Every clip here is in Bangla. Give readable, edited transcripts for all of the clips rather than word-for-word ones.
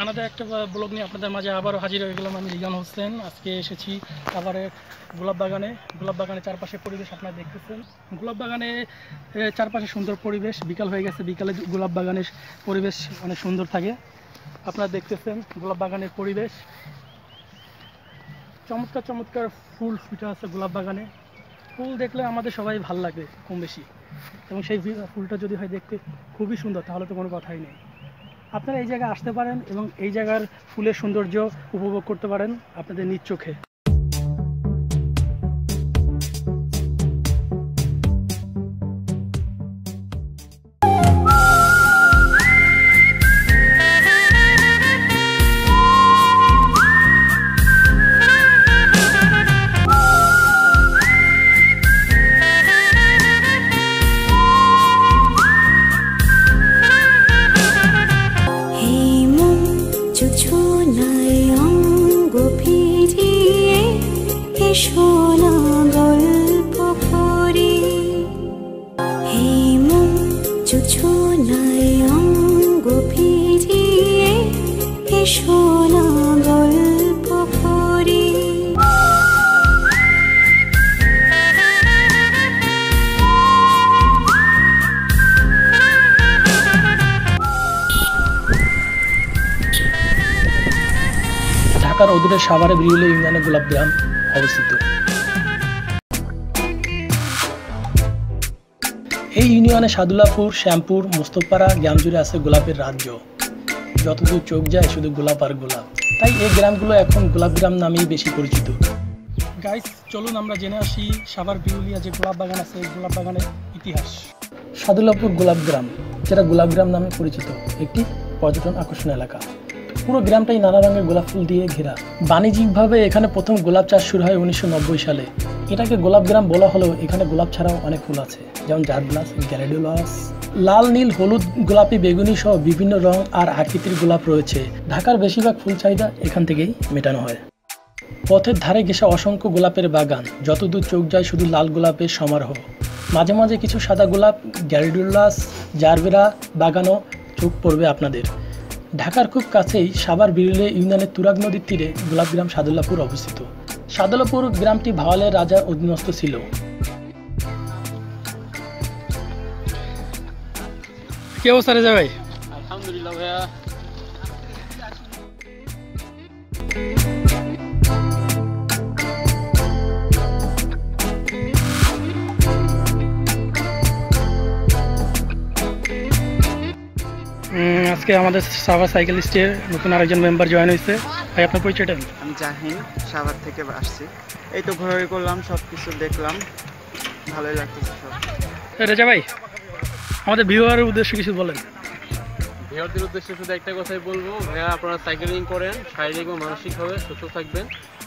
আমাদের একটা ব্লগ নিয়ে আপনাদের মাঝে আবারও হাজির হয়ে গেলাম। আমি রিজন হোসেন। আজকে এসেছি আবারে গোলাপ বাগানে চারপাশে পরিবেশ আপনারা দেখতেছেন। গোলাপ বাগানে চারপাশে সুন্দর পরিবেশ। বিকাল হয়ে গেছে, বিকালে গোলাপ বাগানের পরিবেশ অনেক সুন্দর থাকে। আপনারা দেখতেছেন গোলাপ বাগানের পরিবেশ, চমৎকার চমৎকার ফুল ফুটে আছে গোলাপ বাগানে। ফুল দেখলে আমাদের সবাই ভালো লাগে কম বেশি, এবং সেই ফুলটা যদি হয় দেখতে খুবই সুন্দর, তাহলে তো কোনো কথাই নেই। আপনারা এই জায়গায় আসতে পারেন এবং এই জায়গার ফুলের সৌন্দর্য উপভোগ করতে পারেন আপনাদের নিজ চোখে। সোনা গল্প করি হেমন জোছনায় অঙ্গ ফিরিয়ে সোনা গল্প করি। ঢাকার অদূরে সাভারে বিরুলিয়া ইউনিয়নে গোলাপ গ্রাম অবস্থিত। এই ইউনিয়নে সাদুল্লাপুর, শ্যামপুর, মোস্তফাপাড়া গ্রাম জুড়ে আছে গোলাপের রাজ্য। যতদূর চোখ যায় শুধু গোলাপ আর গোলাপ, তাই এই গ্রামগুলো এখন গোলাপ গ্রাম নামেই বেশি পরিচিত। গাইস, চলুন আমরা জেনে আসি সাভার বিরুলিয়া যে গোলাপ বাগান আছে, এই গোলাপ বাগানের ইতিহাস। সাদুল্লাপুর গোলাপ গ্রাম, যেটা গোলাপ গ্রাম নামে পরিচিত, একটি পর্যটন আকর্ষণ এলাকা। পুরো গ্রামটাই নানা রঙের গোলাপ ফুল দিয়ে ঘেরা। বাণিজ্যিকভাবে এখানে প্রথম গোলাপ চাষ শুরু হয় 1990 সালে। এটাকে গোলাপ গ্রাম বলা হলেও এখানে গোলাপ ছাড়াও অনেক ফুল আছে, যেমন জারবেরাস, গ্যালাডিওলাস, লাল, নীল, হলুদ, গোলাপি, বেগুনি সহ বিভিন্ন রং আর আকৃতির গোলাপ রয়েছে। ঢাকার বেশিরভাগ ফুল চাহিদা এখান থেকেই মেটানো হয়। পথের ধারে ঘেঁষা অসংখ্য গোলাপের বাগান, যতদূর চোখ যায় শুধু লাল গোলাপের সমারোহ। মাঝে মাঝে কিছু সাদা গোলাপ, গ্যালাডিওলাস, জারবেরা বাগানও চোখ পড়বে আপনাদের। ঢাকার খুব কাছেই সাভার বিরুলিয়া ইউনিয়নের তুরাগ নদীর তীরে গোলাপগ্রাম সাদুল্লাপুর অবস্থিত। সাদুল্লাপুর গ্রামটি ভাওয়ালের রাজার অধীনস্থ ছিল। কি অবস্থা রে ভাই? আলহামদুলিল্লাহ ভাইয়া। আজকে আমাদের সাভার সাইকেলিস্টের নতুন আরেকজন মেম্বার জয়েন হয়েছে। ভাই, আপনার পরিচয়টা? আমি জাহিন, সাভার থেকে আসছি। এই তো ঘোরাঘুরি করলাম, সব কিছু দেখলাম, ভালোই লাগতেছে সব। রেজা ভাই, আমাদের ভিউয়ারের উদ্দেশ্যে কিছু বলেন। ভিউয়ারদের উদ্দেশ্যে শুধু একটা কথাই বলবো, ভাইয়া আপনারা সাইকেলিং করেন, শারীরিক ও মানসিকভাবে সুস্থ থাকবেন।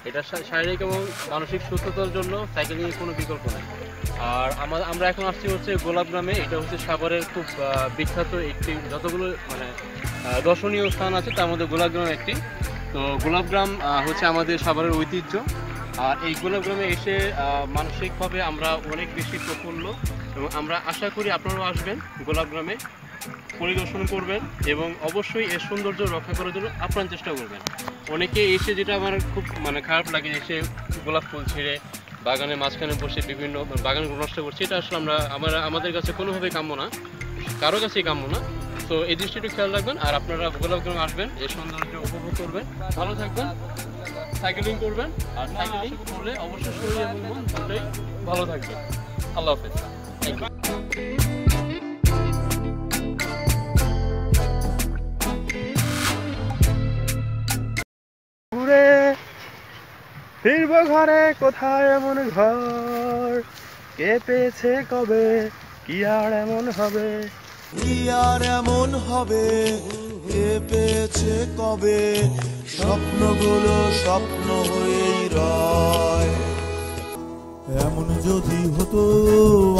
এটা শারীরিক এবং মানসিক সুস্থতার জন্য সাইকেলিংয়ের কোনো বিকল্প নেই। আর আমরা এখন আসছি হচ্ছে গোলাপ গ্রামে। এটা হচ্ছে সাভারের খুব বিখ্যাত একটি, যতগুলো দর্শনীয় স্থান আছে তার মধ্যে গোলাপ গ্রাম একটি। তো গোলাপ গ্রাম হচ্ছে আমাদের সাভারের ঐতিহ্য। আর এই গোলাপ গ্রামে এসে মানসিকভাবে আমরা অনেক বেশি প্রফুল্ল, এবং আমরা আশা করি আপনারাও আসবেন গোলাপ গ্রামে, পরিদর্শন করবেন এবং অবশ্যই এর সৌন্দর্য রক্ষা করার জন্য আপ্রাণ চেষ্টা করবেন। অনেকে এসে, যেটা আমার খুব খারাপ লাগে, এসে গোলাপ ফুল ছেড়ে বাগানের মাঝখানে বসে বিভিন্ন বাগানগুলো নষ্ট করছে। এটা আসলে আমাদের কাছে কোনোভাবেই কাম্য না, কারো কাছেই কাম্য না। তো এই জিনিসটা একটু খেয়াল রাখবেন। আর আপনারা গোলাপ গ্রামে আসবেন, এই সৌন্দর্য উপভোগ করবেন, ভালো থাকবেন, সাইকেলিং করবেন। আর সাইকেলিং করলে অবশ্যই শরীর এবং মন দুটোই ভালো থাকবে। আল্লাহ হাফেজ। Thank you. ফিরবো ঘরে, কোথায় এমন ঘর, কে পেয়েছে কবে, কি আর এমন হবে, কি আর এমন হবে, কে পেয়েছে কবে, স্বপ্নগুলো স্বপ্ন হয়েই রয়। এমন যদি হতো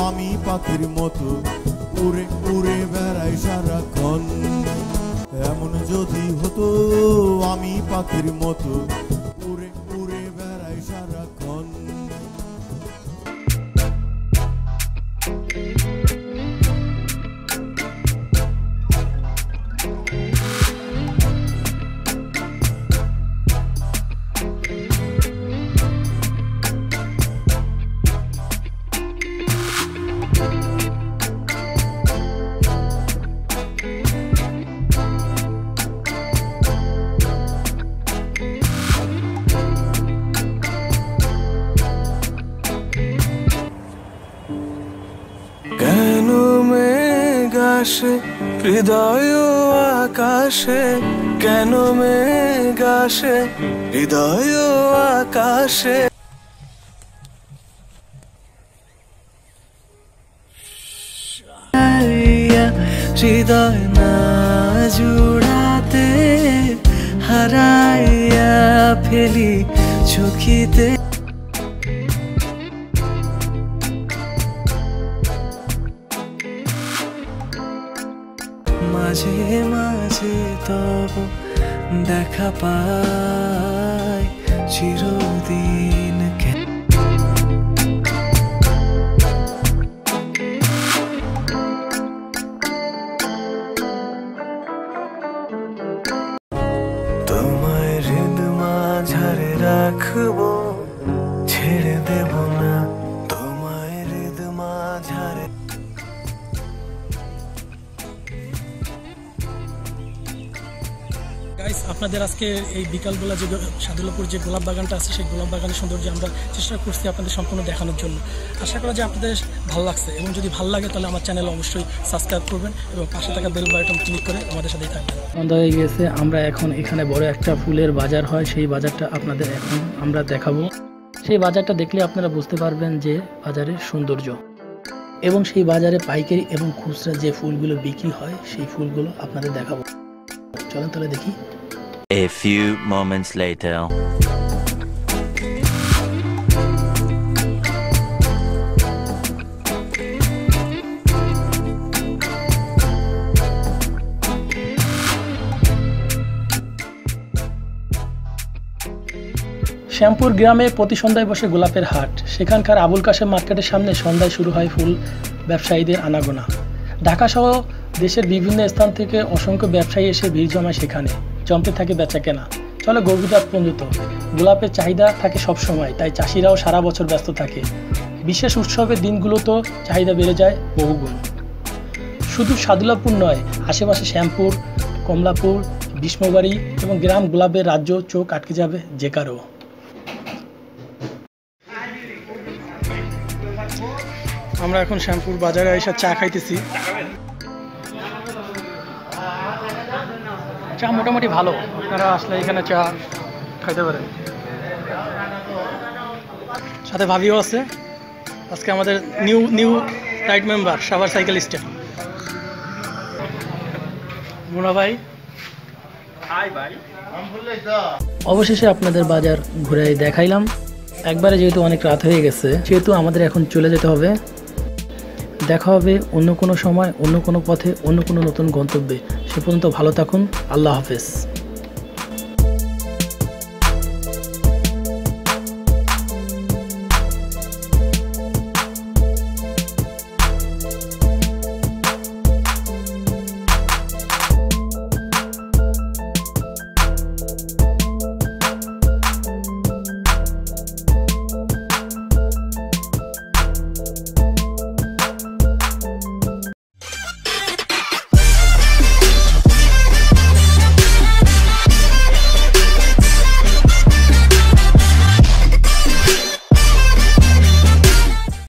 আমি পাখির মতো উড়ে উড়ে বেড়াই সারাক্ষণ, এমন যদি হতো আমি পাখির মতো উড়ে উড়ে বেড়াই সারাক্ষণ। আকাশে হৃদয় আকাশে কেন মেঘ আসে হৃদয় আকাশে হৃদয় না জুড়াতে হারাইয়া ফেলি চোখিতে মাঝে মাঝে তব দেখা পাই চিরদিন তোমায় হৃদ মাঝারে রাখবো ছেড়ে দেব না তোমায় হৃদ মাঝারে গাইস, আপনাদের আজকে এই বিকালবেলা যে সাদুল্লাপুর যে গোলাপ বাগানটা আছে সেই গোলাপ বাগানের সৌন্দর্য আমরা চেষ্টা করছি আপনাদের সম্পূর্ণ দেখানোর জন্য। আশা করা যে আপনাদের ভালো লাগছে, এবং যদি ভালো লাগে তাহলে আমার চ্যানেল অবশ্যই সাবস্ক্রাইব করবেন এবং পাশে থাকা বেল বাটন ক্লিক করে আমাদের সাথেই থাকবেন। সন্ধ্যা হয়ে গেছে, আমরা এখন এখানে বড় একটা ফুলের বাজার হয়, সেই বাজারটা আপনাদের এখন আমরা দেখাবো। সেই বাজারটা দেখলে আপনারা বুঝতে পারবেন যে বাজারের সৌন্দর্য, এবং সেই বাজারে পাইকারি এবং খুচরা যে ফুলগুলো বিক্রি হয় সেই ফুলগুলো আপনাদের দেখাবো। চলেন তাহলে দেখি। A few moments later. Shyampur গ্রামে প্রতি সন্ধ্যায় বসে গোলাপের হাট। সেখানকার আবুল কাশেম মার্কেটের সামনে সন্ধ্যায় শুরু হয় ফুল ব্যবসায়ীদের আনাগোনা। ঢাকা সহ দেশের বিভিন্ন স্থান থেকে অসংখ্য ব্যবসায়ী এসে ভিড় জমায় সেখানে, জমতে থাকে বেচা কেনা। চলে গভীর রাত পর্যন্ত। গোলাপের চাহিদা থাকে সব সময়, তাই চাষিরাও সারা বছর ব্যস্ত থাকে। বিশেষ উৎসবের দিনগুলোতেও চাহিদা বেড়ে যায় বহুগুণ। শুধু সাদুল্লাপুর নয়, আশেপাশে শ্যামপুর, কমলাপুর, বিষ্ণুবাড়ি এবং গ্রাম গোলাপের রাজ্য চোখ আটকে যাবে যে কারো। আমরা এখন শ্যামপুর বাজারে এসে চা খাইতেছি। চা মোটামুটি ভালো, আপনারা আসলে এখানে চা খাইতে পারেন। সাথে ভাবিও আছে, আজকে আমাদের new ride member Savar cycle stand Muna ভাই। অবশেষে আপনাদের বাজার ঘুরে দেখাইলাম একবারে, যেহেতু অনেক রাত হয়ে গেছে সেহেতু আমাদের এখন চলে যেতে হবে। দেখা হবে অন্য কোনো সময়, অন্য কোনো পথে, অন্য কোনো নতুন গন্তব্যে। সে পর্যন্ত ভালো থাকুন। আল্লাহ হাফেজ।